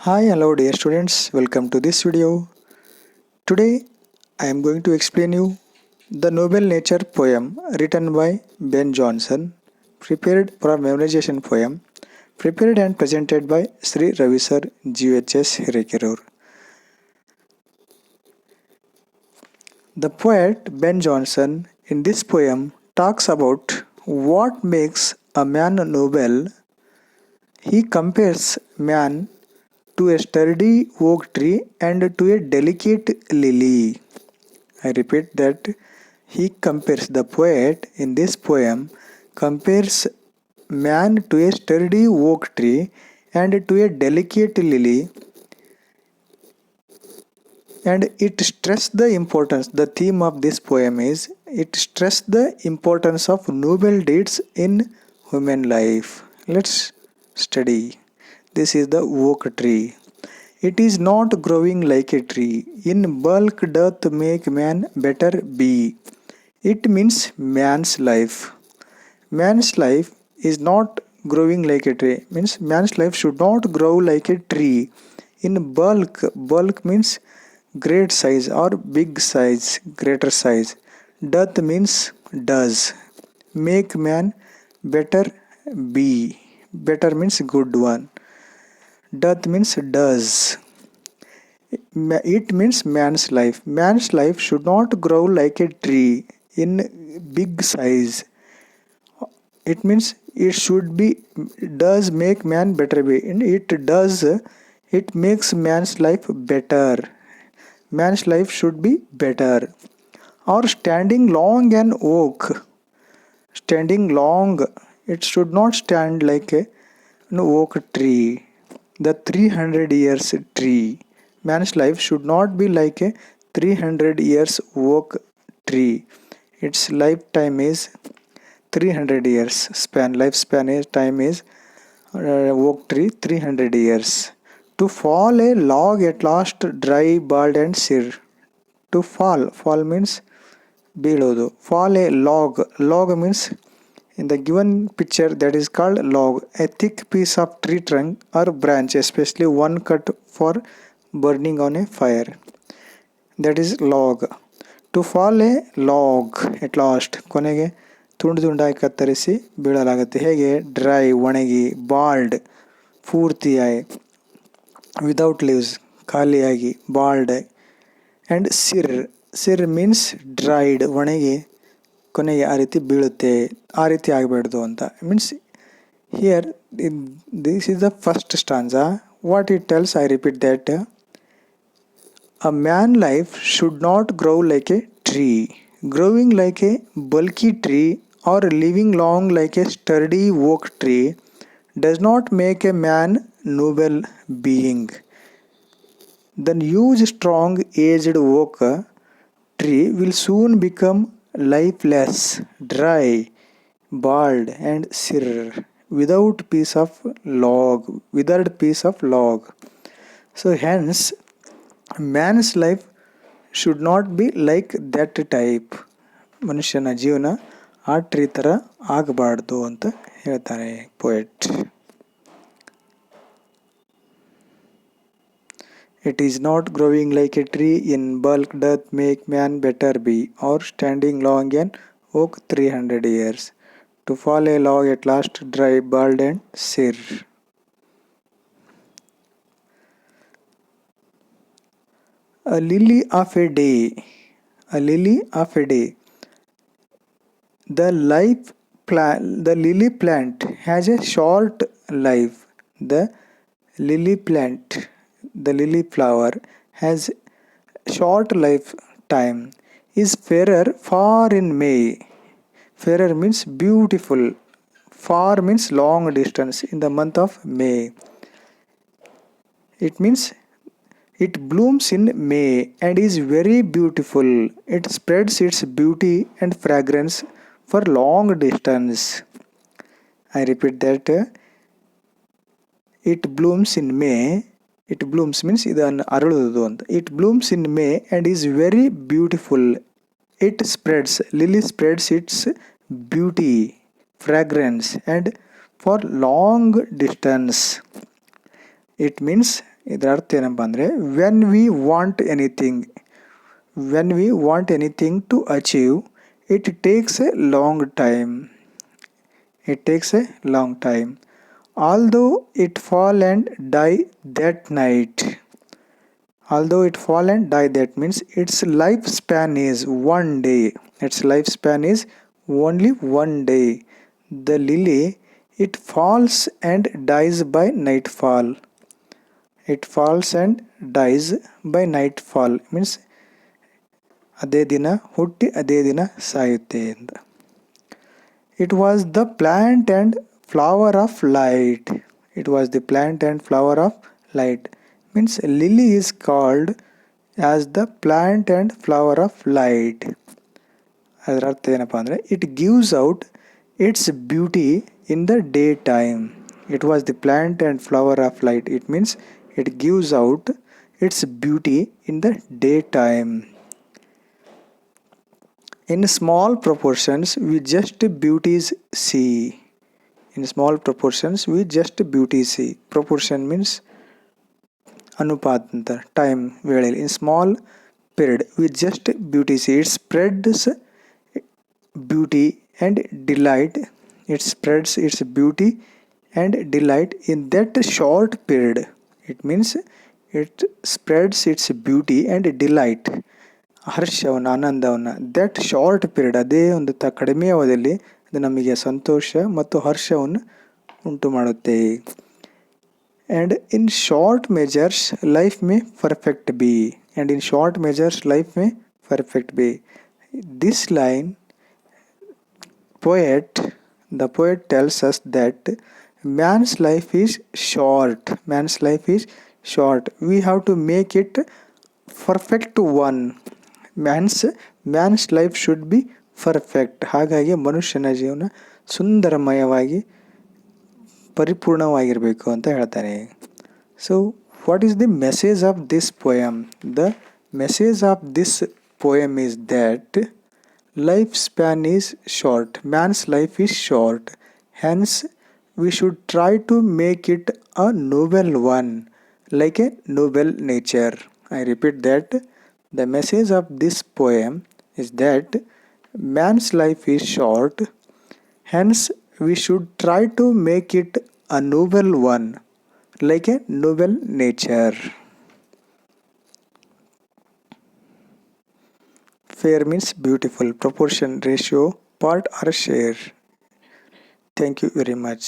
Hi, hello dear students, welcome to this video. Today I am going to explain you the Noble Nature poem written by Ben Jonson, prepared for memorization poem, prepared and presented by Sri Ravisar GHS Hirekerur. The poet Ben Jonson in this poem talks about what makes a man noble. He compares man to a sturdy oak tree and to a delicate lily. I repeat that the poet in this poem compares man to a sturdy oak tree and to a delicate lily, and it stress the importance. The theme of this poem is it stress the importance of noble deeds in human life. Let's study. This is the oak tree. It is not growing like a tree, in bulk doth make man better be. It means man's life. Man's life is not growing like a tree, means man's life should not grow like a tree. In bulk, bulk means great size or big size, greater size. Doth means does. Make man better be. Better means good one. Doth means does. It means man's life. Man's life should not grow like a tree in big size. It means it should be does make man better be. And it makes man's life better. Man's life should be better. Or standing long an oak. Standing long, it should not stand like an oak tree. The 300 years tree. Man's life should not be like a 300 years oak tree. Its lifetime is 300 years. Lifespan is time is oak tree 300 years. To fall a log at last dry, bald and sere. To fall means below. Fall a log means in the given picture that is called log, a thick piece of tree trunk or branch, especially one cut for burning on a fire. That is log. To fall a log at last, ಕೊನೆಗೆ ತುಂಡಾಗಿ ಕತ್ತರಿಸಿ ಬೀಳಲಾಗುತ್ತೆ. ಹೇಗೆ dry ಒಣಗಿ, bald ಪೂರ್ತಿಯಾಗಿ, without leaves ಖಾಲಿಯಾಗಿ, bald and sir means dried ಒಣಗಿ ಕೊನೆಗೆ ಆ ರೀತಿ ಬೀಳುತ್ತೆ. ಆ ರೀತಿ ಆಗಬಾರ್ದು ಅಂತ means here this is the first ಸ್ಟಾಂಜಾ. What it tells, I repeat that a man life should not grow like a tree. Growing like a bulky tree or living long like a sturdy oak tree does not make a man noble being. The huge strong aged oak tree will soon become lifeless, dry, bald and sere, without piece of log. So hence man's life should not be like that type. ಮನುಷ್ಯನ ಜೀವನ ಆ tree ಥರ ಆಗಬಾರ್ದು ಅಂತ ಹೇಳ್ತಾರೆ poet. It is not growing like a tree, in bulk doth make man better be, or standing long an oak 300 years. To fall a log at last dry, bald and sere. A lily of a day. A lily of a day. The lily plant has a short life. The lily flower has short lifetime. Is fairer far in May. Fairer means beautiful. Far means long distance in the month of May. It means it blooms in May and is very beautiful. It spreads its beauty and fragrance for long distance. I repeat that it blooms in May. It blooms means idan aruludu anta. It blooms in May and is very beautiful. It spreads, lily spreads its beauty, fragrance and for long distance. It means ಇದರ ಅರ್ಥ ಏನಪ್ಪ ಅಂದರೆ when we want anything to achieve it takes a long time. Although it fall and die that night. Although it fall and die, that means its lifespan is one day. Its lifespan is only one day. The lily, it falls and dies by nightfall. It falls and dies by nightfall. Means ಅದೇ ದಿನ ಹುಟ್ಟಿ ಅದೇ ದಿನ ಸಾಯುತ್ತೆ ಅಂತ. It was the plant and flower of light. It was the plant and flower of light. Means lily is called as the plant and flower of light. ಅದರ ಅರ್ಥ ಏನಪ್ಪ ಅಂದರೆ it gives out it's beauty in the day time. It was the plant and flower of light. It means it gives out it's beauty in the day time. In small proportions, we just beauties see. In small proportions, we just beauty see. Proportion means ಅನುಪಾತ ಅಂತ time ವೇಳೆಯಲ್ಲಿ. In small period we just beauty see. It spreads beauty and delight. It spreads its beauty and delight in that short period. It means it spreads its beauty and delight, ಹರ್ಷವನ್ನು, ಆನಂದವನ್ನು, that short period, ಅದೇ ಒಂದು ಕಡಿಮೆ ಅವಧಿಯಲ್ಲಿ ಅದು ನಮಗೆ ಸಂತೋಷ ಮತ್ತು ಹರ್ಷವನ್ನು ಉಂಟು ಮಾಡುತ್ತೆ. And in short measures life May perfect B. And in short measures life May perfect B. This line the poet tells us that man's life is short. We have to make it perfect one. Man's life should be perfect. ಹಾಗಾಗಿ ಮನುಷ್ಯನ ಜೀವನ ಸುಂದರಮಯವಾಗಿ ಪರಿಪೂರ್ಣವಾಗಿರಬೇಕು ಅಂತ ಹೇಳ್ತಾನೆ. So what is the message of this poem? The message of this poem is that life span is short. Man's life is short. Hence we should try to make it a noble one, like a noble nature. I repeat that the message of this poem is that man's life is short, hence we should try to make it a noble one, like a noble nature. Fair means beautiful. Proportion, ratio, part or share. Thank you very much.